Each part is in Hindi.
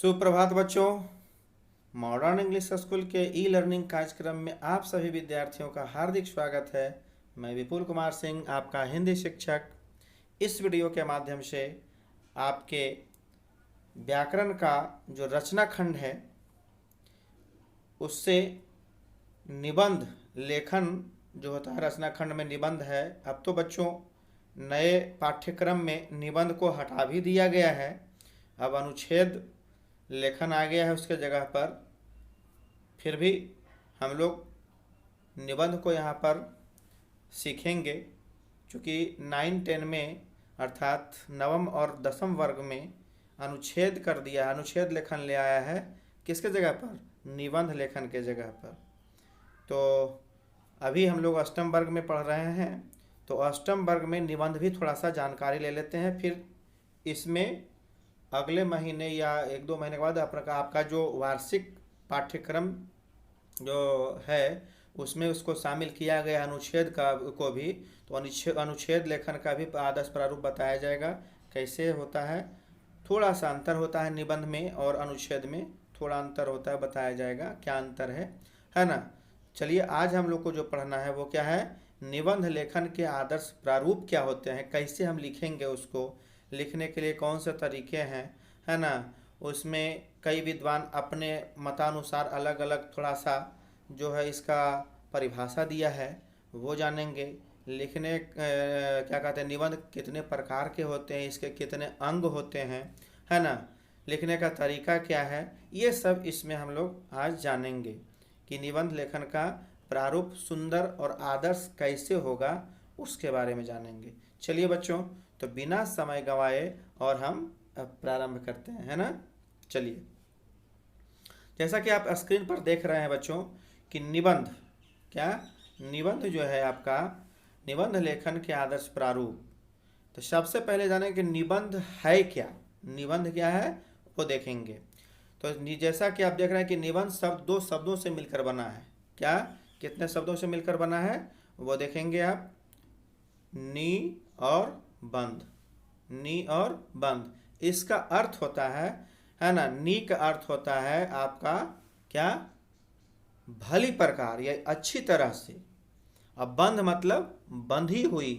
सुप्रभात बच्चों। मॉडर्न इंग्लिश स्कूल के ई लर्निंग कार्यक्रम में आप सभी विद्यार्थियों का हार्दिक स्वागत है। मैं विपुल कुमार सिंह, आपका हिंदी शिक्षक। इस वीडियो के माध्यम से आपके व्याकरण का जो रचना खंड है उससे निबंध लेखन जो होता है, रचना खंड में निबंध है। अब तो बच्चों नए पाठ्यक्रम में निबंध को हटा भी दिया गया है, अब अनुच्छेद लेखन आ गया है उसके जगह पर। फिर भी हम लोग निबंध को यहाँ पर सीखेंगे, क्योंकि 9-10 में अर्थात नवम और दसम वर्ग में अनुच्छेद कर दिया, अनुच्छेद लेखन ले आया है। किसके जगह पर? निबंध लेखन के जगह पर। तो अभी हम लोग अष्टम वर्ग में पढ़ रहे हैं, तो अष्टम वर्ग में निबंध भी थोड़ा सा जानकारी ले लेते हैं। फिर इसमें अगले महीने या 1-2 महीने के बाद आपका जो वार्षिक पाठ्यक्रम जो है उसमें उसको शामिल किया गया अनुच्छेद का को भी। तो अनुच्छेद लेखन का भी आदर्श प्रारूप बताया जाएगा, कैसे होता है। थोड़ा सा अंतर होता है निबंध में और अनुच्छेद में, थोड़ा अंतर होता है, बताया जाएगा क्या अंतर है ना। चलिए, आज हम लोग को जो पढ़ना है वो क्या है? निबंध लेखन के आदर्श प्रारूप क्या होते हैं, कैसे हम लिखेंगे, उसको लिखने के लिए कौन से तरीके हैं, है ना। उसमें कई विद्वान अपने मतानुसार अलग अलग थोड़ा सा जो है इसका परिभाषा दिया है, वो जानेंगे। लिखने क्या कहते हैं, निबंध कितने प्रकार के होते हैं, इसके कितने अंग होते हैं, है ना। लिखने का तरीका क्या है, ये सब इसमें हम लोग आज जानेंगे कि निबंध लेखन का प्रारूप सुंदर और आदर्श कैसे होगा, उसके बारे में जानेंगे। चलिए बच्चों, तो बिना समय गंवाए और हम प्रारंभ करते हैं, है ना। चलिए, जैसा कि आप स्क्रीन पर देख रहे हैं बच्चों कि निबंध निबंध जो है आपका निबंध लेखन के आदर्श प्रारूप। तो सबसे पहले जानें कि निबंध है क्या, निबंध क्या है वो देखेंगे। तो जैसा कि आप देख रहे हैं कि निबंध दो शब्दों से मिलकर बना है। क्या, कितने शब्दों से मिलकर बना है वो देखेंगे आप। नी और बंध, नी और बंध, इसका अर्थ होता है ना। नी का अर्थ होता है आपका क्या? भली प्रकार या अच्छी तरह से। अब बंध मतलब बंधी हुई,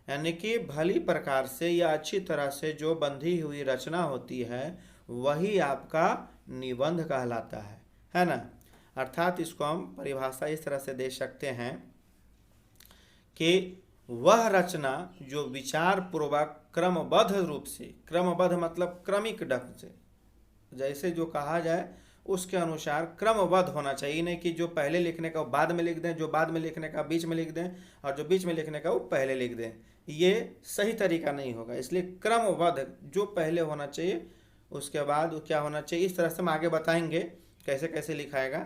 यानी कि भली प्रकार से या अच्छी तरह से जो बंधी हुई रचना होती है वही आपका निबंध कहलाता है ना। अर्थात इसको हम परिभाषा इस तरह से दे सकते हैं कि वह रचना जो विचार पूर्वक क्रमबद्ध रूप से, क्रमबद्ध मतलब क्रमिक ढंग से, जैसे जो कहा जाए उसके अनुसार क्रमबद्ध होना चाहिए। नहीं कि जो पहले लिखने का वो बाद में लिख दें, जो बाद में लिखने का बीच में लिख दें, और जो बीच में लिखने का वो पहले लिख दें। ये सही तरीका नहीं होगा। इसलिए क्रमबद्ध, जो पहले होना चाहिए उसके बाद क्या होना चाहिए, इस तरह से हम आगे बताएंगे कैसे कैसे लिखाएगा,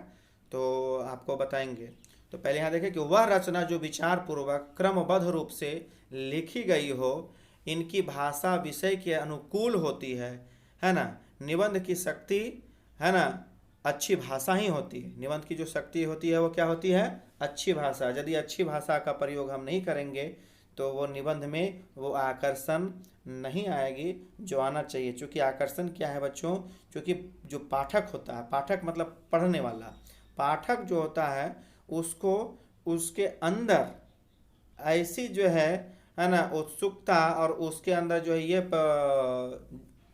तो आपको बताएंगे। तो पहले यहाँ देखें कि वह रचना जो विचार पूर्वक क्रमबद्ध रूप से लिखी गई हो, इनकी भाषा विषय के अनुकूल होती है ना। निबंध की शक्ति, है ना, अच्छी भाषा ही होती है। निबंध की जो शक्ति होती है वो क्या होती है? अच्छी भाषा। यदि अच्छी भाषा का प्रयोग हम नहीं करेंगे तो वो निबंध में वो आकर्षण नहीं आएगी जो आना चाहिए। क्योंकि आकर्षण क्या है बच्चों? क्योंकि जो पाठक होता है, पाठक मतलब पढ़ने वाला, पाठक जो होता है उसको उसके अंदर ऐसी जो है ना उत्सुकता, और उसके अंदर जो है ये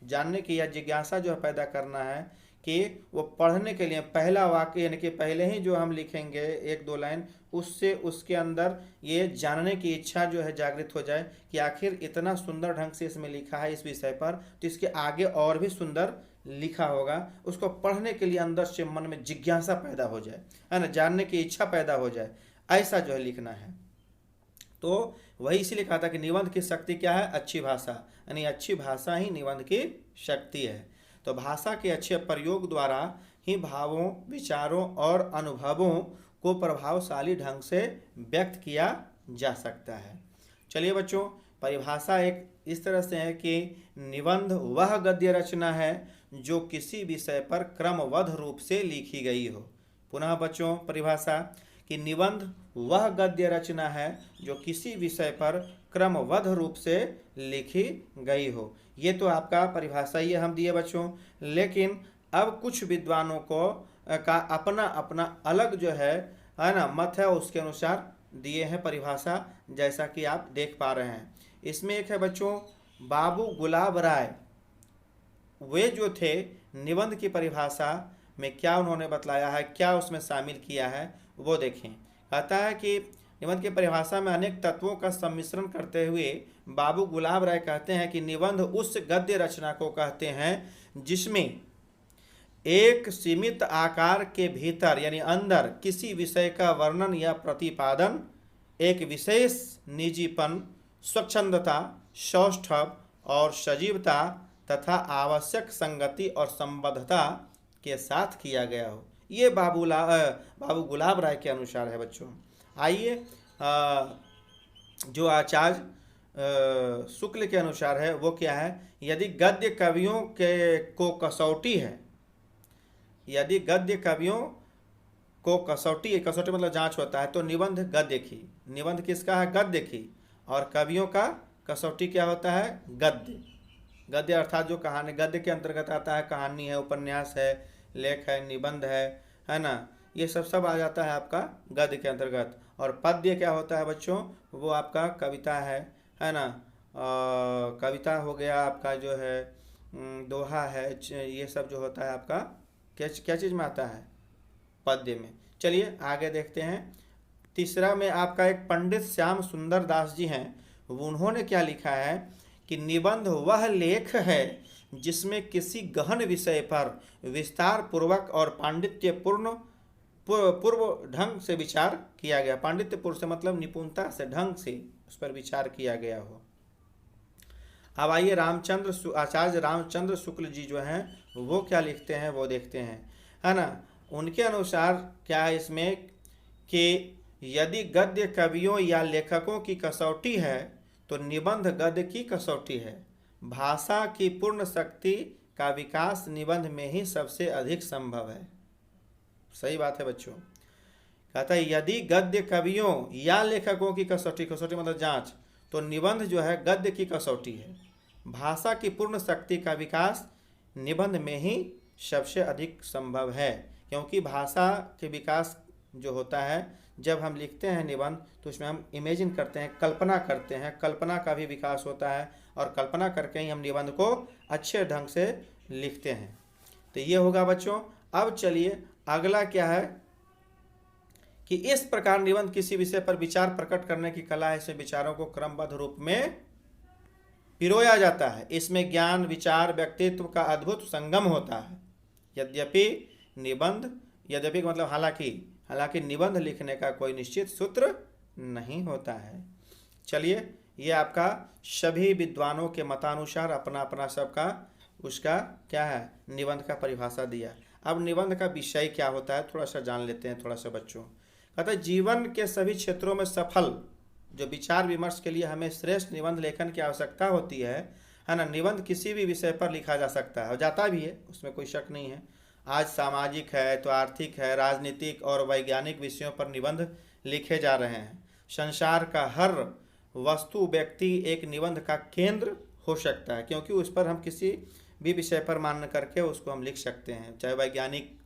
जानने की या जिज्ञासा जो है पैदा करना है कि वो पढ़ने के लिए पहला वाक्य, यानी कि पहले ही जो हम लिखेंगे 1-2 लाइन, उससे उसके अंदर ये जानने की इच्छा जो है जागृत हो जाए कि आखिर इतना सुंदर ढंग से इसमें लिखा है इस विषय पर, तो इसके आगे और भी सुंदर लिखा होगा। उसको पढ़ने के लिए अंदर से मन में जिज्ञासा पैदा हो जाए, है ना, जानने की इच्छा पैदा हो जाए, ऐसा जो है लिखना है। तो वही इसीलिए कहा था कि निबंध की शक्ति क्या है? अच्छी भाषा, यानी अच्छी भाषा ही निबंध की शक्ति है। तो भाषा के अच्छे प्रयोग द्वारा ही भावों, विचारों और अनुभवों को प्रभावशाली ढंग से व्यक्त किया जा सकता है। चलिए बच्चों, परिभाषा एक इस तरह से है कि निबंध वह गद्य रचना है जो किसी विषय पर क्रमबद्ध रूप से लिखी गई हो। पुनः बच्चों परिभाषा कि निबंध वह गद्य रचना है जो किसी विषय पर क्रमबद्ध रूप से लिखी गई हो। ये तो आपका परिभाषा ही हम दिए बच्चों, लेकिन अब कुछ विद्वानों को का अपना अपना अलग जो है ना मत है, उसके अनुसार दिए हैं परिभाषा, जैसा कि आप देख पा रहे हैं। इसमें एक है बच्चों बाबू गुलाब राय, वे जो थे निबंध की परिभाषा में क्या उन्होंने बतलाया है, क्या उसमें शामिल किया है, वो देखें। कहता है कि निबंध की परिभाषा में अनेक तत्वों का सम्मिश्रण करते हुए बाबू गुलाब राय कहते हैं कि निबंध उस गद्य रचना को कहते हैं जिसमें एक सीमित आकार के भीतर यानी अंदर किसी विषय का वर्णन या प्रतिपादन, एक विशेष निजीपन, स्वच्छंदता, सौष्ठव और सजीवता तथा आवश्यक संगति और संबद्धता के साथ किया गया हो। ये बाबू गुलाब राय के अनुसार है बच्चों। आइए जो आचार्य शुक्ल के अनुसार है वो क्या है, यदि गद्य कवियों को कसौटी है, यदि गद्य कवियों को कसौटी मतलब जांच होता है, तो निबंध गद्य की, निबंध किसका है, गद्य की, और कवियों का कसौटी क्या होता है, गद्य। गद्य अर्थात जो कहानी गद्य के अंतर्गत आता है, कहानी है, उपन्यास है, लेख है, निबंध है ना, ये सब आ जाता है आपका गद्य के अंतर्गत। और पद्य क्या होता है बच्चों, वो आपका कविता है ना, कविता हो गया आपका जो है, दोहा है, ये सब जो होता है आपका क्या चीज़ में आता है, पद्य में। चलिए आगे देखते हैं। तीसरा में आपका एक पंडित श्याम सुंदर दास जी हैं, उन्होंने क्या लिखा है कि निबंध वह लेख है जिसमें किसी गहन विषय पर विस्तार पूर्वक और पांडित्यपूर्ण पूर्व ढंग से विचार किया गया। पांडित्यपूर्ण से मतलब निपुणता से, ढंग से उस पर विचार किया गया हो। अब आइए आचार्य रामचंद्र शुक्ल जी जो हैं वो क्या लिखते हैं वो देखते हैं, है ना। उनके अनुसार क्या है इसमें कि यदि गद्य कवियों या लेखकों की कसौटी है तो निबंध गद्य की कसौटी है। भाषा की पूर्ण शक्ति का विकास निबंध में ही सबसे अधिक संभव है। सही बात है बच्चों। कहता है यदि गद्य कवियों या लेखकों की कसौटी मतलब जांच, तो निबंध जो है गद्य की कसौटी है। भाषा की पूर्ण शक्ति का विकास निबंध में ही सबसे अधिक संभव है, क्योंकि भाषा के विकास जो होता है, जब हम लिखते हैं निबंध तो उसमें हम इमेजिन करते हैं, कल्पना करते हैं, कल्पना का भी विकास होता है, और कल्पना करके ही हम निबंध को अच्छे ढंग से लिखते हैं। तो ये होगा बच्चों। अब चलिए अगला क्या है कि इस प्रकार निबंध किसी विषय पर विचार प्रकट करने की कला है। इसमें विचारों को क्रमबद्ध रूप में पिरोया जाता है। इसमें ज्ञान, विचार, व्यक्तित्व का अद्भुत संगम होता है। यद्यपि मतलब हालांकि निबंध लिखने का कोई निश्चित सूत्र नहीं होता है। चलिए ये आपका सभी विद्वानों के मतानुसार अपना अपना सबका उसका क्या है, निबंध का परिभाषा दिया। अब निबंध का विषय क्या होता है थोड़ा सा जान लेते हैं थोड़ा सा बच्चों। कहता है जीवन के सभी क्षेत्रों में सफल जो विचार विमर्श के लिए हमें श्रेष्ठ निबंध लेखन की आवश्यकता होती है ना। निबंध किसी भी विषय पर लिखा जा सकता है और जाता भी है, उसमें कोई शक नहीं है। आज सामाजिक है तो आर्थिक है, राजनीतिक और वैज्ञानिक विषयों पर निबंध लिखे जा रहे हैं। संसार का हर वस्तु व्यक्ति एक निबंध का केंद्र हो सकता है, क्योंकि उस पर हम किसी भी विषय पर मान करके उसको हम लिख सकते हैं, चाहे वैज्ञानिक,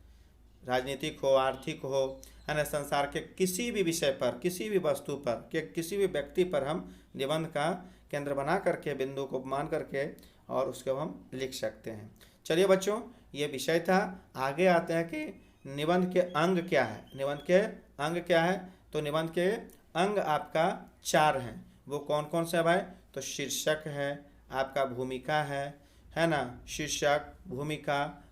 राजनीतिक हो, आर्थिक हो, है ना। संसार के किसी भी विषय पर, किसी भी वस्तु पर, किसी भी व्यक्ति पर हम निबंध का केंद्र बना करके, बिंदु को मान करके और उसको हम लिख सकते हैं। चलिए बच्चों ये विषय था। आगे आते हैं कि निबंध के अंग क्या है। निबंध के अंग क्या है, तो निबंध के अंग आपका 4 हैं। वो कौन कौन से भाई, तो शीर्षक है, आपका भूमिका है ना, शीर्षक, भूमिका,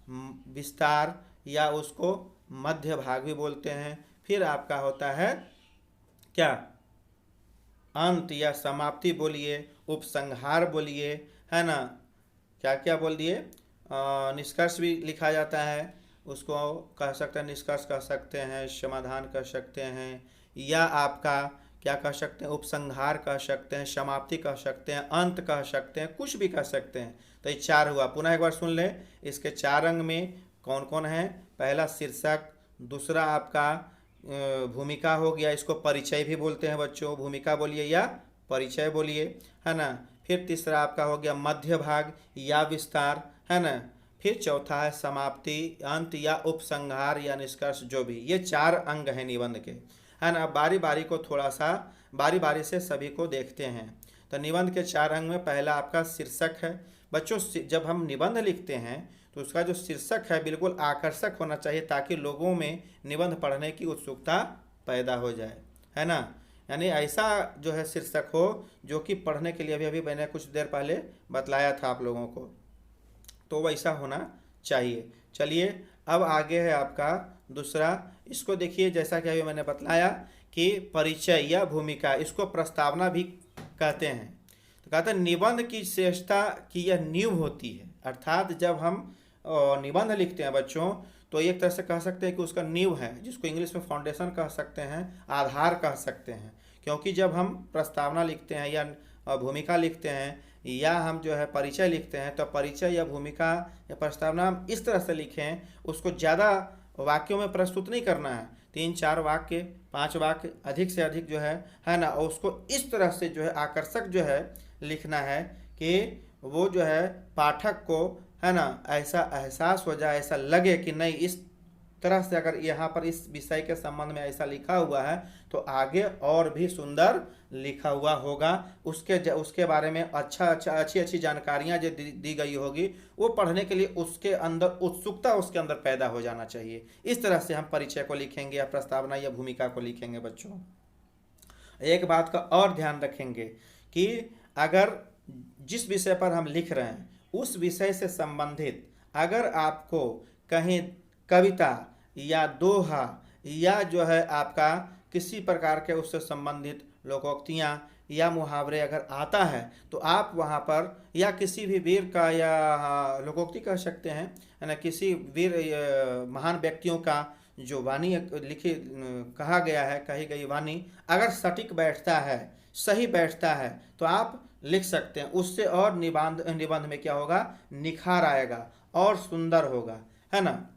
विस्तार या उसको मध्य भाग भी बोलते हैं। फिर आपका होता है क्या, अंत या समाप्ति बोलिए, उपसंहार बोलिए, है ना, क्या क्या बोल दिए, निष्कर्ष भी लिखा जाता है, उसको कह सकते हैं, निष्कर्ष कह सकते हैं, समाधान कह सकते हैं, या आपका क्या कह सकते हैं, उपसंहार कह सकते हैं, समाप्ति कह सकते हैं, अंत कह सकते हैं, कुछ भी कह सकते हैं। तो ये 4 हुआ। पुनः एक बार सुन लें, इसके 4 अंग में कौन कौन है। पहला शीर्षक, दूसरा आपका भूमिका हो गया, इसको परिचय भी बोलते हैं बच्चों, भूमिका बोलिए या परिचय बोलिए, है ना। फिर तीसरा आपका हो गया मध्य भाग या विस्तार, है ना। फिर चौथा है समाप्ति, अंत या उपसंहार या निष्कर्ष, जो भी। ये 4 अंग हैं निबंध के, है ना। अब बारी बारी को थोड़ा सा बारी बारी से सभी को देखते हैं। तो निबंध के 4 अंग में पहला आपका शीर्षक है बच्चों। जब हम निबंध लिखते हैं तो उसका जो शीर्षक है बिल्कुल आकर्षक होना चाहिए, ताकि लोगों में निबंध पढ़ने की उत्सुकता पैदा हो जाए, है ना। यानी ऐसा जो है शीर्षक हो जो कि पढ़ने के लिए अभी अभी मैंने कुछ देर पहले बतलाया था आप लोगों को, तो वैसा होना चाहिए। चलिए अब आगे है आपका दूसरा। इसको देखिए, जैसा कि अभी मैंने बतलाया कि परिचय या भूमिका, इसको प्रस्तावना भी कहते हैं। तो कहते हैं निबंध की श्रेष्ठता की यह नींव होती है। अर्थात जब हम निबंध लिखते हैं बच्चों, तो एक तरह से कह सकते हैं कि उसका नींव है, जिसको इंग्लिश में फाउंडेशन कह सकते हैं, आधार कह सकते हैं। क्योंकि जब हम प्रस्तावना लिखते हैं या भूमिका लिखते हैं या हम जो है परिचय लिखते हैं, तो परिचय या भूमिका या प्रस्तावना हम इस तरह से लिखें, उसको ज़्यादा वाक्यों में प्रस्तुत नहीं करना है, 3-4 वाक्य 5 वाक्य अधिक से अधिक जो है ना। और उसको इस तरह से जो है आकर्षक जो है लिखना है कि वो जो है पाठक को, है ना, ऐसा एहसास हो जाए, ऐसा लगे कि नहीं, इस तरह से अगर यहाँ पर इस विषय के संबंध में ऐसा लिखा हुआ है तो आगे और भी सुंदर लिखा हुआ होगा। उसके बारे में अच्छी अच्छी जानकारियाँ जो दी गई होगी, वो पढ़ने के लिए उसके अंदर उत्सुकता उसके अंदर पैदा हो जाना चाहिए। इस तरह से हम परिचय को लिखेंगे या प्रस्तावना या भूमिका को लिखेंगे बच्चों। एक बात का और ध्यान रखेंगे कि अगर जिस विषय पर हम लिख रहे हैं उस विषय से संबंधित अगर आपको कहीं कविता या दोहा या जो है आपका किसी प्रकार के उससे संबंधित लोकोक्तियाँ या मुहावरे अगर आता है, तो आप वहाँ पर या किसी भी वीर का या लोकोक्ति कह सकते हैं, है ना, किसी वीर महान व्यक्तियों का जो वाणी लिखी कहा गया है, कही गई वाणी अगर सटीक बैठता है, सही बैठता है, तो आप लिख सकते हैं। उससे और निबंध में क्या होगा, निखार आएगा और सुंदर होगा, है ना।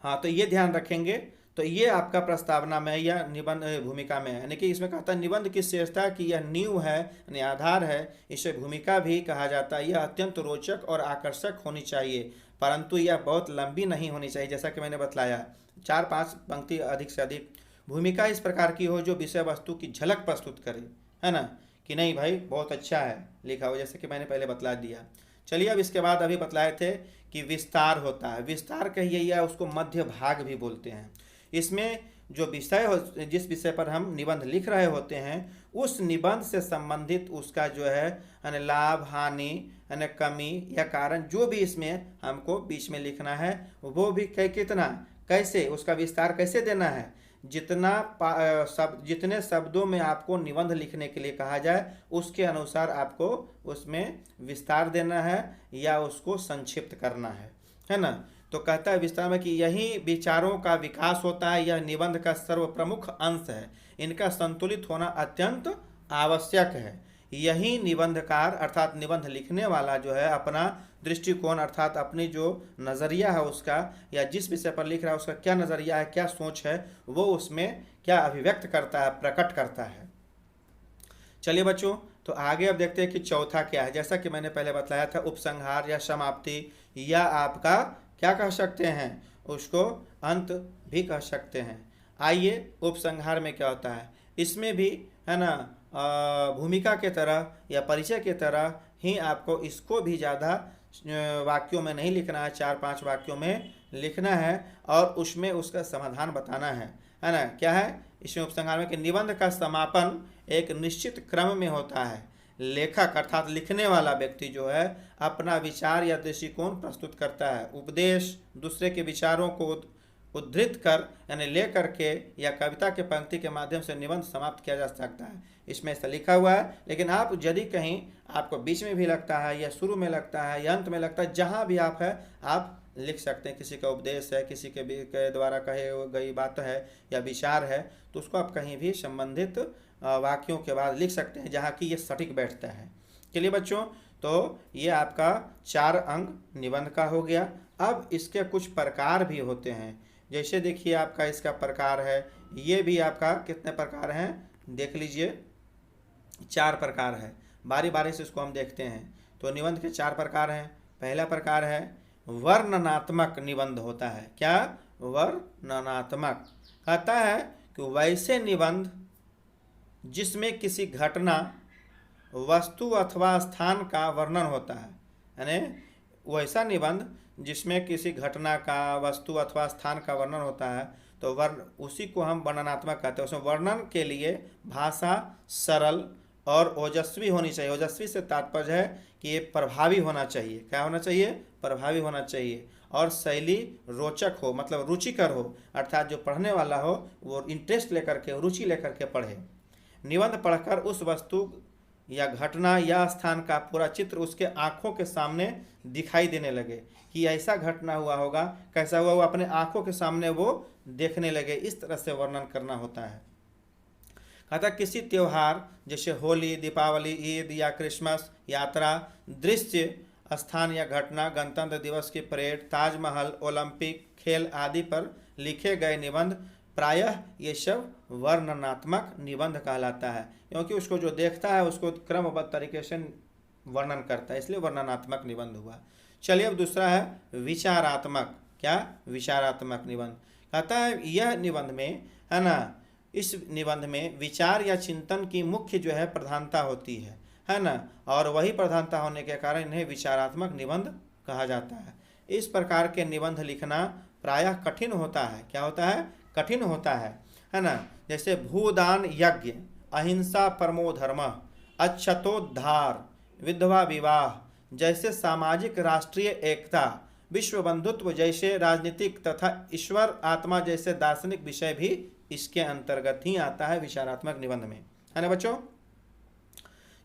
हाँ, तो ये ध्यान रखेंगे। तो ये आपका प्रस्तावना में या निबंध भूमिका में है, यानी कि इसमें कहता है निबंध की श्रेष्ठता की यह नींव है, यानी आधार है। इसे भूमिका भी कहा जाता है। यह अत्यंत रोचक और आकर्षक होनी चाहिए, परंतु यह बहुत लंबी नहीं होनी चाहिए। जैसा कि मैंने बतलाया, 4-5 पंक्ति अधिक से अधिक। भूमिका इस प्रकार की हो जो विषय वस्तु की झलक प्रस्तुत करे, है ना, कि नहीं भाई बहुत अच्छा है लिखा हो, जैसे कि मैंने पहले बतला दिया। चलिए अब इसके बाद अभी बतलाए थे कि विस्तार होता है। विस्तार कहिए या उसको मध्य भाग भी बोलते हैं। इसमें जो विषय हो, जिस विषय पर हम निबंध लिख रहे होते हैं, उस निबंध से संबंधित उसका जो है लाभ हानि, है कमी या कारण, जो भी इसमें हमको बीच में लिखना है, वो भी कितना कैसे उसका विस्तार कैसे देना है। जितने शब्दों में आपको निबंध लिखने के लिए कहा जाए उसके अनुसार आपको उसमें विस्तार देना है या उसको संक्षिप्त करना है ना। तो कहता है विस्तार में कि यही विचारों का विकास होता है, यह निबंध का सर्वप्रमुख अंश है, इनका संतुलित होना अत्यंत आवश्यक है। यही निबंधकार अर्थात निबंध लिखने वाला जो है अपना दृष्टिकोण अर्थात अपनी जो नज़रिया है उसका, या जिस विषय पर लिख रहा है उसका क्या नज़रिया है, क्या सोच है, वो उसमें क्या अभिव्यक्त करता है, प्रकट करता है। चलिए बच्चों, तो आगे अब देखते हैं कि चौथा क्या है। जैसा कि मैंने पहले बताया था, उपसंहार या समाप्ति या आपका क्या कह सकते हैं, उसको अंत भी कह सकते हैं। आइए उपसंहार में क्या होता है। इसमें भी है ना भूमिका के तरह या परिचय के तरह ही आपको इसको भी ज़्यादा वाक्यों में नहीं लिखना है, 4-5 वाक्यों में लिखना है और उसमें उसका समाधान बताना है ना। क्या है इसमें उपसंहार में कि निबंध का समापन एक निश्चित क्रम में होता है। लेखक अर्थात लिखने वाला व्यक्ति जो है अपना विचार या दृष्टिकोण प्रस्तुत करता है। उपदेश दूसरे के विचारों को उद्धृत कर यानी ले करके या कविता के पंक्ति के माध्यम से निबंध समाप्त किया जा सकता है। इसमें ऐसा लिखा हुआ है, लेकिन आप यदि कहीं आपको बीच में भी लगता है या शुरू में लगता है या अंत में लगता है, जहाँ भी आप है आप लिख सकते हैं। किसी का उपदेश है, किसी के द्वारा कहे गई बात है या विचार है, तो उसको आप कहीं भी संबंधित वाक्यों के बाद लिख सकते हैं जहाँ की ये सटीक बैठता है। चलिए बच्चों, तो ये आपका 4 अंग निबंध का हो गया। अब इसके कुछ प्रकार भी होते हैं। जैसे देखिए आपका इसका प्रकार है, ये भी आपका कितने प्रकार हैं देख लीजिए, 4 प्रकार है। बारी बारी से इसको हम देखते हैं। तो निबंध के 4 प्रकार हैं। पहला प्रकार है वर्णनात्मक निबंध होता है। क्या? वर्णनात्मक। कहता है कि वैसे निबंध जिसमें किसी घटना, वस्तु अथवा स्थान का वर्णन होता है, यानी वैसा निबंध जिसमें किसी घटना का, वस्तु अथवा स्थान का वर्णन होता है, तो उसी को हम वर्णनात्मक कहते हैं। उसमें वर्णन के लिए भाषा सरल और ओजस्वी होनी चाहिए। ओजस्वी से तात्पर्य है कि ये प्रभावी होना चाहिए। क्या होना चाहिए? प्रभावी होना चाहिए। और शैली रोचक हो, मतलब रुचिकर हो, अर्थात जो पढ़ने वाला हो वो इंटरेस्ट लेकर के, रुचि लेकर के पढ़े। निबंध पढ़कर उस वस्तु या घटना या स्थान का पूरा चित्र उसके आंखों के सामने दिखाई देने लगे कि ऐसा घटना हुआ होगा, कैसा हुआ, वो अपने आंखों के सामने वो देखने लगे। इस तरह से वर्णन करना होता है। अतः किसी त्यौहार जैसे होली, दीपावली, ईद या क्रिसमस, यात्रा, दृश्य, स्थान या घटना, गणतंत्र दिवस की परेड, ताजमहल, ओलंपिक खेल आदि पर लिखे गए निबंध प्रायः ये सब वर्णनात्मक निबंध कहलाता है, क्योंकि उसको जो देखता है उसको क्रमबद्ध तरीके से वर्णन करता है, इसलिए वर्णनात्मक निबंध हुआ। चलिए अब दूसरा है विचारात्मक। क्या? विचारात्मक निबंध। कहता है यह निबंध में, है ना, इस निबंध में विचार या चिंतन की मुख्य जो है प्रधानता होती है ना, और वही प्रधानता होने के कारण इन्हें विचारात्मक निबंध कहा जाता है। इस प्रकार के निबंध लिखना प्रायः कठिन होता है। क्या होता है? कठिन होता है ना। जैसे भूदान यज्ञ, अहिंसा परमो धर्म, अक्षतोद्धार, विधवा विवाह जैसे सामाजिक राष्ट्रीय एकता, विश्व बंधुत्व जैसे राजनीतिक तथा ईश्वर आत्मा जैसे दार्शनिक विषय भी इसके अंतर्गत ही आता है विचारात्मक निबंध में, है ना बच्चों।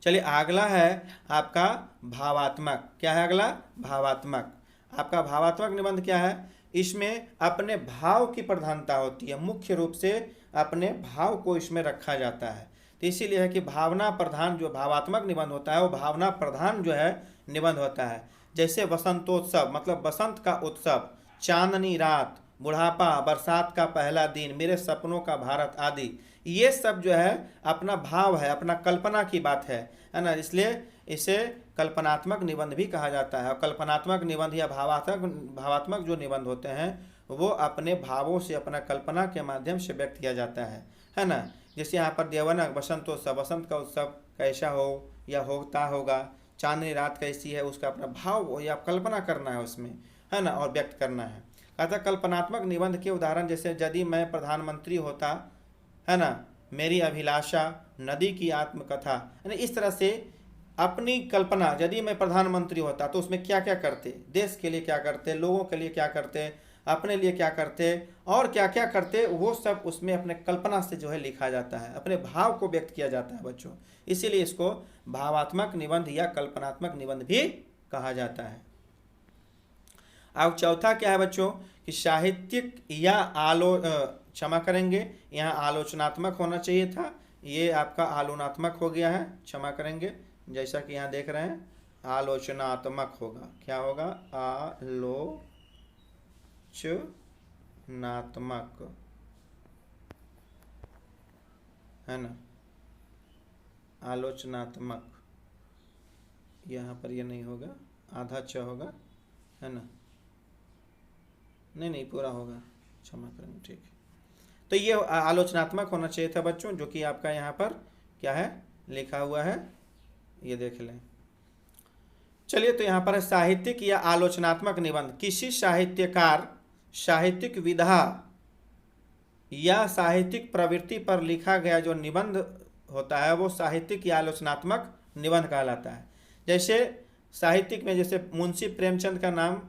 चलिए अगला है आपका भावात्मक। क्या है अगला? भावात्मक। आपका भावात्मक निबंध क्या है? इसमें अपने भाव की प्रधानता होती है, मुख्य रूप से अपने भाव को इसमें रखा जाता है। तो इसीलिए है कि भावना प्रधान जो भावात्मक निबंध होता है वो भावना प्रधान जो है निबंध होता है। जैसे वसंतोत्सव, मतलब बसंत का उत्सव, चांदनी रात, बुढ़ापा, बरसात का पहला दिन, मेरे सपनों का भारत आदि, ये सब जो है अपना भाव है, अपना कल्पना की बात है ना। इसलिए इसे कल्पनात्मक निबंध भी कहा जाता है। और कल्पनात्मक निबंध या भावात्मक जो निबंध होते हैं वो अपने भावों से, अपना कल्पना के माध्यम से व्यक्त किया जाता है ना। जैसे यहाँ पर देवनक बसंतोत्सव, बसंत का उत्सव कैसा हो या होता होगा, चांदनी रात कैसी है, उसका अपना भाव या कल्पना करना है उसमें, है ना, और व्यक्त करना है। अतः कल्पनात्मक निबंध के उदाहरण जैसे यदि मैं प्रधानमंत्री होता, है ना, मेरी अभिलाषा, नदी की आत्मकथा, यानी इस तरह से अपनी कल्पना, यदि मैं प्रधानमंत्री होता तो उसमें क्या क्या करते, देश के लिए क्या करते, लोगों के लिए क्या करते, अपने लिए क्या करते और क्या क्या करते, वो सब उसमें अपने कल्पना से जो है लिखा जाता है, अपने भाव को व्यक्त किया जाता है बच्चों। इसीलिए इसको भावात्मक निबंध या कल्पनात्मक निबंध भी कहा जाता है। अब चौथा क्या है बच्चों कि साहित्यिक या क्षमा करेंगे, यहाँ आलोचनात्मक होना चाहिए था, ये आपका आलोचनात्मक हो गया है, क्षमा करेंगे। जैसा कि यहाँ देख रहे हैं आलोचनात्मक होगा। क्या होगा? आलोचनात्मक, है ना, आलोचनात्मक। यहाँ पर ये नहीं होगा, आधा च होगा, है ना, नहीं पूरा होगा, क्षमा करेंगे, ठीक है। तो ये आलोचनात्मक होना चाहिए था बच्चों, जो कि आपका यहाँ पर क्या है लिखा हुआ है, ये देख लें। चलिए तो यहाँ पर साहित्यिक या आलोचनात्मक निबंध, किसी साहित्यकार, साहित्यिक विधा या साहित्यिक प्रवृत्ति पर लिखा गया जो निबंध होता है वो साहित्यिक या आलोचनात्मक निबंध कहलाता है। जैसे साहित्यिक में जैसे मुंशी प्रेमचंद का नाम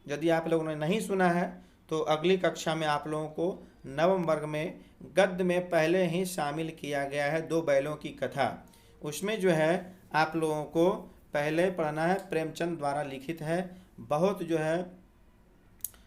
यदि आप लोगों ने नहीं सुना है तो अगली कक्षा में आप लोगों को नवम वर्ग में गद्य में पहले ही शामिल किया गया है, 2 बैलों की कथा। उसमें जो है आप लोगों को पहले पढ़ना है, प्रेमचंद द्वारा लिखित है, बहुत जो है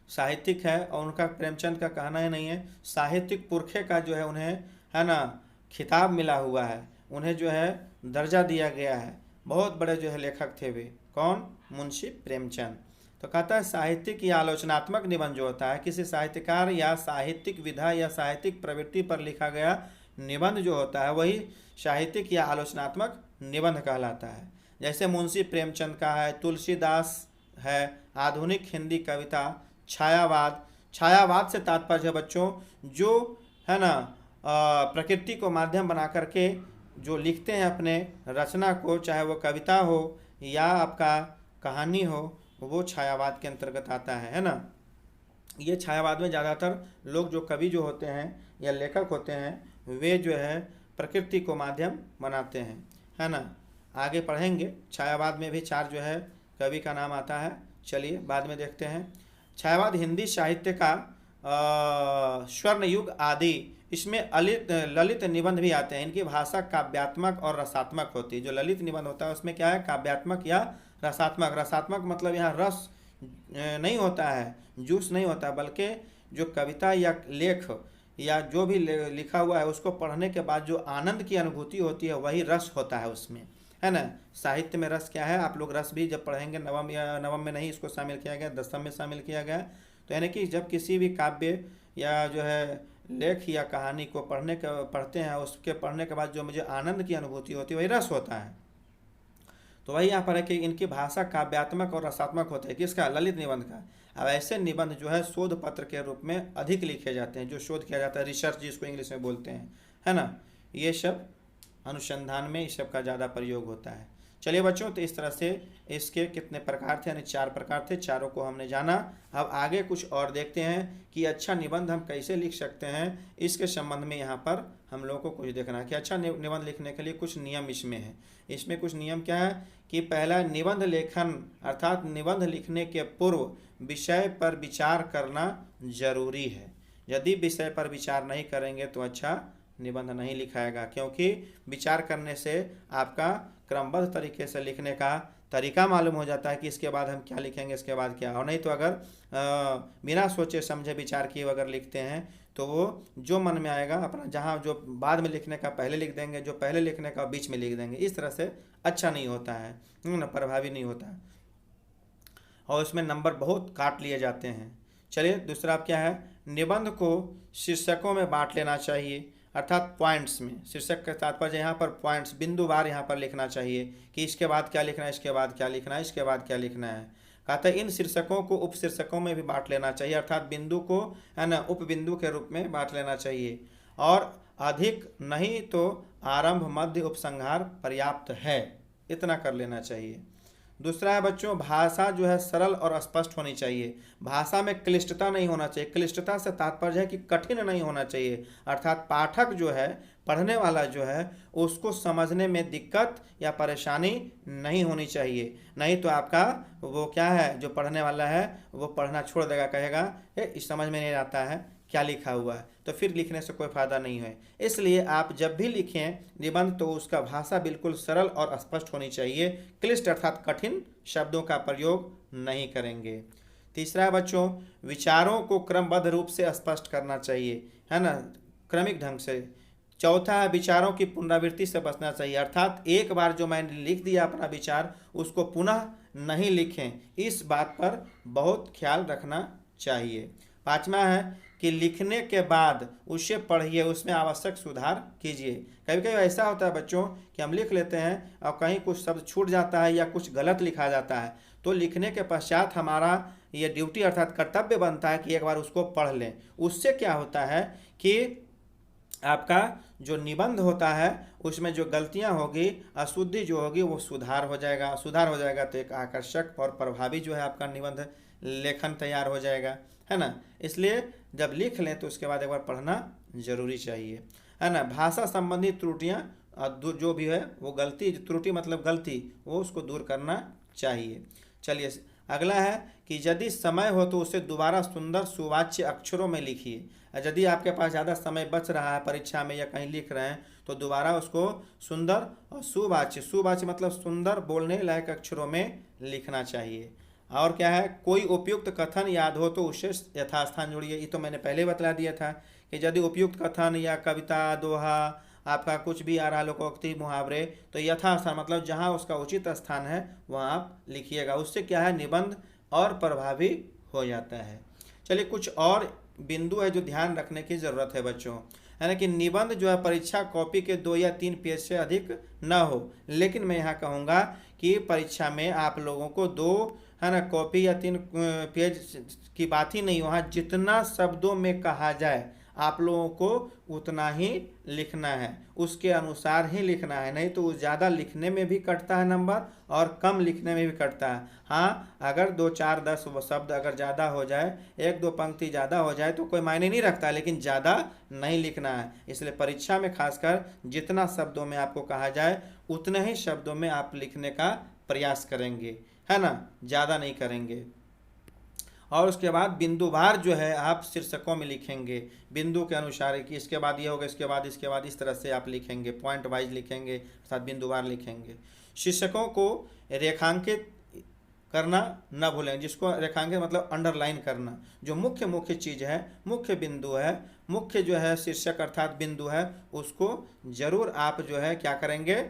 साहित्यिक है और उनका प्रेमचंद का कहना ही नहीं है, साहित्यिक पुरखे का जो है उन्हें, है ना, खिताब मिला हुआ है, उन्हें जो है दर्जा दिया गया है। बहुत बड़े जो है लेखक थे वे, कौन? मुंशी प्रेमचंद। तो कहता है साहित्यिक या आलोचनात्मक निबंध जो होता है, किसी साहित्यकार या साहित्यिक विधा या साहित्यिक प्रवृत्ति पर लिखा गया निबंध जो होता है वही साहित्यिक या आलोचनात्मक निबंध कहलाता है। जैसे मुंशी प्रेमचंद का है, तुलसीदास है, आधुनिक हिंदी कविता, छायावाद। छायावाद से तात्पर्य है बच्चों जो है ना प्रकृति को माध्यम बना करके जो लिखते हैं अपने रचना को, चाहे वो कविता हो या आपका कहानी हो, वो छायावाद के अंतर्गत आता है ना। ये छायावाद में ज़्यादातर लोग जो कवि जो होते हैं या लेखक होते हैं वे जो है प्रकृति को माध्यम बनाते हैं, है ना। आगे पढ़ेंगे, छायावाद में भी 4 जो है कवि का नाम आता है। चलिए बाद में देखते हैं। छायावाद हिंदी साहित्य का स्वर्ण युग आदि, इसमें ललित निबंध भी आते हैं। इनकी भाषा काव्यात्मक और रसात्मक होती है। जो ललित निबंध होता है उसमें क्या है, काव्यात्मक या रसात्मक। रसात्मक मतलब यहाँ रस नहीं होता है, जूस नहीं होता, बल्कि जो कविता या लेख या जो भी लिखा हुआ है उसको पढ़ने के बाद जो आनंद की अनुभूति होती है वही रस होता है उसमें, है ना। साहित्य में रस क्या है, आप लोग रस भी जब पढ़ेंगे, नवम में नहीं इसको शामिल किया गया, 10वीं में शामिल किया गया। तो यानी कि जब किसी भी काव्य या जो है लेख या कहानी को पढ़ते हैं, उसके पढ़ने के बाद जो मुझे आनंद की अनुभूति होती है वही रस होता है। तो वही यहाँ पर है कि इनकी भाषा काव्यात्मक और रसात्मक होती है, किसका, ललित निबंध का। अब ऐसे निबंध जो है शोध पत्र के रूप में अधिक लिखे जाते हैं, जो शोध किया जाता है, रिसर्च जिसको इंग्लिश में बोलते हैं, है ना। ये सब अनुसंधान में इस सब का ज़्यादा प्रयोग होता है। चलिए बच्चों, तो इस तरह से इसके कितने प्रकार थे, यानी 4 प्रकार थे, चारों को हमने जाना। अब आगे कुछ और देखते हैं कि अच्छा निबंध हम कैसे लिख सकते हैं। इसके संबंध में यहाँ पर हम लोगों को कुछ देखना है कि अच्छा निबंध लिखने के लिए कुछ नियम इसमें है। इसमें कुछ नियम क्या है कि पहला, निबंध लेखन अर्थात निबंध लिखने के पूर्व विषय पर विचार करना जरूरी है। यदि विषय पर विचार नहीं करेंगे तो अच्छा निबंध नहीं लिखाएगा, क्योंकि विचार करने से आपका क्रमबद्ध तरीके से लिखने का तरीका मालूम हो जाता है कि इसके बाद हम क्या लिखेंगे, इसके बाद क्या। और नहीं तो अगर बिना सोचे समझे विचार किए अगर लिखते हैं तो वो जो मन में आएगा अपना, जहाँ जो बाद में लिखने का पहले लिख देंगे, जो पहले लिखने का बीच में लिख देंगे। इस तरह से अच्छा नहीं होता है ना, प्रभावी नहीं होता है, और उसमें नंबर बहुत काट लिए जाते हैं। चलिए दूसरा क्या है, निबंध को शीर्षकों में बांट लेना चाहिए, अर्थात पॉइंट्स में। शीर्षक का तात्पर्य यहाँ पर पॉइंट्स, बिंदुवार यहाँ पर लिखना चाहिए कि इसके बाद क्या लिखना है, इसके बाद क्या लिखना है, इसके बाद क्या लिखना है। कहते हैं इन शीर्षकों को उप शीर्षकों में भी बांट लेना चाहिए, अर्थात बिंदु को है ना उप बिंदु के रूप में बांट लेना चाहिए। और अधिक नहीं तो आरंभ मध्य उपसंहार पर्याप्त है, इतना कर लेना चाहिए। दूसरा है बच्चों, भाषा जो है सरल और स्पष्ट होनी चाहिए। भाषा में क्लिष्टता नहीं होना चाहिए। क्लिष्टता से तात्पर्य है कि कठिन नहीं होना चाहिए, अर्थात पाठक जो है, पढ़ने वाला जो है, उसको समझने में दिक्कत या परेशानी नहीं होनी चाहिए। नहीं तो आपका वो क्या है, जो पढ़ने वाला है वो पढ़ना छोड़ देगा, कहेगा इस समझ में नहीं आता है क्या लिखा हुआ है, तो फिर लिखने से कोई फायदा नहीं है। इसलिए आप जब भी लिखें निबंध तो उसका भाषा बिल्कुल सरल और स्पष्ट होनी चाहिए। क्लिष्ट अर्थात कठिन शब्दों का प्रयोग नहीं करेंगे। तीसरा है बच्चों, विचारों को क्रमबद्ध रूप से स्पष्ट करना चाहिए, है ना, क्रमिक ढंग से। चौथा है, विचारों की पुनरावृत्ति से बचना चाहिए, अर्थात एक बार जो मैंने लिख दिया अपना विचार उसको पुनः नहीं लिखें, इस बात पर बहुत ख्याल रखना चाहिए। पांचवा है कि लिखने के बाद उसे पढ़िए, उसमें आवश्यक सुधार कीजिए। कभी कभी ऐसा होता है बच्चों कि हम लिख लेते हैं और कहीं कुछ शब्द छूट जाता है या कुछ गलत लिखा जाता है, तो लिखने के पश्चात हमारा ये ड्यूटी अर्थात कर्तव्य बनता है कि एक बार उसको पढ़ लें। उससे क्या होता है कि आपका जो निबंध होता है उसमें जो गलतियां होगी, अशुद्धि जो होगी, वो सुधार हो जाएगा। सुधार हो जाएगा तो एक आकर्षक और प्रभावी जो है आपका निबंध लेखन तैयार हो जाएगा, है ना। इसलिए जब लिख लें तो उसके बाद एक बार पढ़ना जरूरी चाहिए, है ना। भाषा संबंधी त्रुटियां जो भी है वो गलती, त्रुटि मतलब गलती, वो उसको दूर करना चाहिए। चलिए अगला है कि यदि समय हो तो उसे दोबारा सुंदर सुवाच्य अक्षरों में लिखिए। यदि आपके पास ज़्यादा समय बच रहा है परीक्षा में या कहीं लिख रहे हैं तो दोबारा उसको सुंदर और सुवाच्य, सुवाच्य मतलब सुंदर बोलने लायक अक्षरों में लिखना चाहिए। और क्या है, कोई उपयुक्त कथन याद हो तो उसे यथास्थान जोड़िए। ये तो मैंने पहले बतला दिया था कि यदि उपयुक्त कथन या कविता, दोहा, आपका कुछ भी आ रहा, लोकोक्ति, मुहावरे, तो यथास्थान मतलब जहाँ उसका उचित स्थान है वहाँ आप लिखिएगा। उससे क्या है, निबंध और प्रभावी हो जाता है। चलिए कुछ और बिंदु है जो ध्यान रखने की ज़रूरत है बच्चों, है ना, कि निबंध जो है परीक्षा कॉपी के 2 या 3 पेज से अधिक न हो। लेकिन मैं यहाँ कहूँगा कि परीक्षा में आप लोगों को 2, है ना, कॉपी या 3 पेज की बात ही नहीं, वहाँ जितना शब्दों में कहा जाए आप लोगों को उतना ही लिखना है, उसके अनुसार ही लिखना है। नहीं तो ज़्यादा लिखने में भी कटता है नंबर और कम लिखने में भी कटता है। हाँ, अगर 2, 4, 10 शब्द अगर ज़्यादा हो जाए, 1-2 पंक्ति ज़्यादा हो जाए तो कोई मायने नहीं रखता, लेकिन ज़्यादा नहीं लिखना है। इसलिए परीक्षा में खासकर जितना शब्दों में आपको कहा जाए उतने ही शब्दों में आप लिखने का प्रयास करेंगे, है ना, ज़्यादा नहीं करेंगे। और उसके बाद बिंदुवार जो है आप शीर्षकों में लिखेंगे, बिंदु के अनुसार कि इसके बाद ये होगा, इसके बाद इस तरह से आप लिखेंगे, पॉइंट वाइज लिखेंगे, अर्थात बिंदुवार लिखेंगे। शीर्षकों को रेखांकित करना न भूलें, जिसको रेखांकित मतलब अंडरलाइन करना। जो मुख्य चीज़ है, मुख्य बिंदु है, मुख्य जो है शीर्षक अर्थात बिंदु है, उसको जरूर आप जो है क्या करेंगे,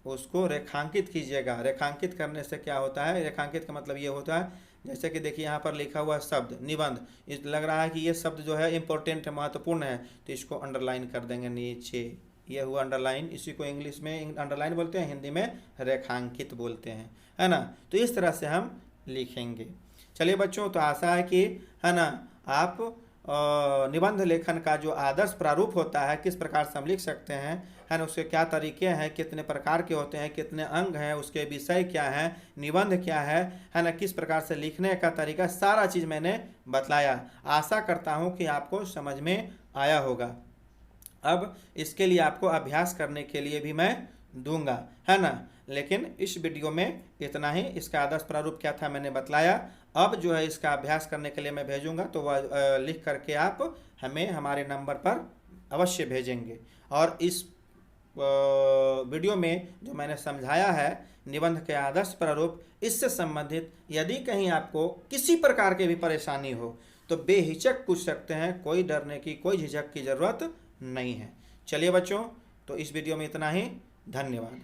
उसको रेखांकित कीजिएगा। रेखांकित करने से क्या होता है, रेखांकित का मतलब ये होता है, जैसे कि देखिए यहाँ पर लिखा हुआ शब्द निबंध, इस लग रहा है कि ये शब्द जो है इंपॉर्टेंट है, महत्वपूर्ण है, तो इसको अंडरलाइन कर देंगे नीचे। ये हुआ अंडरलाइन, इसी को इंग्लिश में अंडरलाइन बोलते हैं, हिंदी में रेखांकित बोलते हैं, है ना। तो इस तरह से हम लिखेंगे। चलिए बच्चों, तो आशा है कि, है ना, आप निबंध लेखन का जो आदर्श प्रारूप होता है, किस प्रकार से हम लिख सकते हैं, है ना, उसके क्या तरीके हैं, कितने प्रकार के होते हैं, कितने अंग हैं, उसके विषय क्या हैं, निबंध क्या है ना, किस प्रकार से लिखने का तरीका, सारा चीज़ मैंने बतलाया। आशा करता हूँ कि आपको समझ में आया होगा। अब इसके लिए आपको अभ्यास करने के लिए भी मैं दूंगा, है ना, लेकिन इस वीडियो में इतना ही। इसका आदर्श प्रारूप क्या था मैंने बतलाया। अब जो है इसका अभ्यास करने के लिए मैं भेजूंगा, तो वह लिख करके आप हमें हमारे नंबर पर अवश्य भेजेंगे। और इस वीडियो में जो मैंने समझाया है निबंध के आदर्श प्रारूप, इससे संबंधित यदि कहीं आपको किसी प्रकार की भी परेशानी हो तो बेहिचक पूछ सकते हैं, कोई डरने की, कोई झिझक की ज़रूरत नहीं है। चलिए बच्चों, तो इस वीडियो में इतना ही। धन्यवाद।